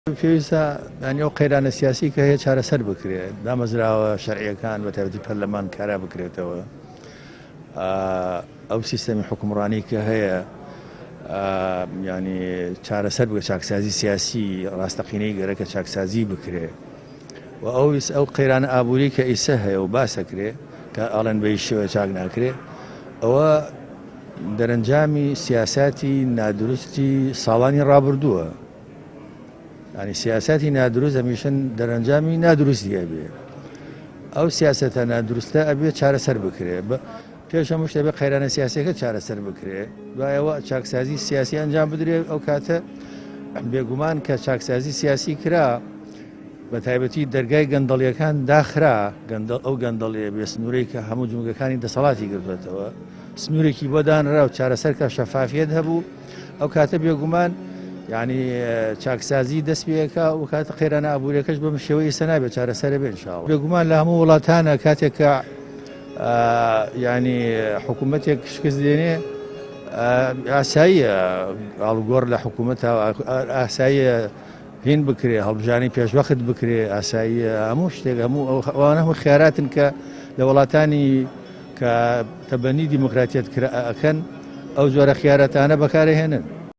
پێویستە ئەو قەیرانە سیاسی کە هەیە چارەسەر بکرێت دامەزراوە شەرعیەکان بە تایبەتی پەرلەمان کارا بکرێتەوە ئەو سیستەمی حکومڕانی کە هەیە ینی چارەسەر بکە چاکسازی سیاسی ڕاستەقینەی گەرەکە چاکسازی بکرێ و ئەو قەیرانە ئابووری کە ئیسە هەیە و باسەکرێ کە ئاڵەن بەی شێوە چاک ناکرێ ئەوە دەرەنجامی سیاساتی نادروستی ساڵانی ڕابردووە. ینی سیاستی نادروست هەمیشە دەرەنجامی نادروستی ئەبێ ئەو سیاسەتە نادروستە ئەبێ چارەسەر بکرێ پێش هەموو شتە بێ قەیرانە سیاسەکە چارەسەر بکرێ دوایەوە چاکسازی سیاسی ئەنجام بدرێ ئەو کاتە بێگومان کە چاکسازی سیاسی کرا بە تایبەتی دەرگای گەندەڵیەکان داخرا ئەو گەندەڵێ بێ سنوورەی کە هەموو جموگەکانی دەسەڵاتی گرتوێتەوە سنوورێکی بۆ دانرا و چارەسەر کە شەفافیت هەبوو ئەو کاتە بێگومان یعنی چاکسازی دەست پێەکە و کاتە قەیرانە ئابوووریەکەش بەم شێوەی سەنابێت چارەسەرە بێ ئینشاڵڵا. بێگومان لە هەموو وڵاتانە کاتێککە ینی حکوومەتێک شکست دێنێ ئاساییە ئاڵگۆڕ لە حکوومەت ئاساییە هین بکرێ هەڵبژانی پێشوەخت بکرێ ئاسایی هەموو شتێک هەمووانە هەموو خیاراتن کە لە وڵاتانی کە تەبەنی دیموکراتیت ئەکەن ئەو جۆرە خیارەتانە بەکارهێنن.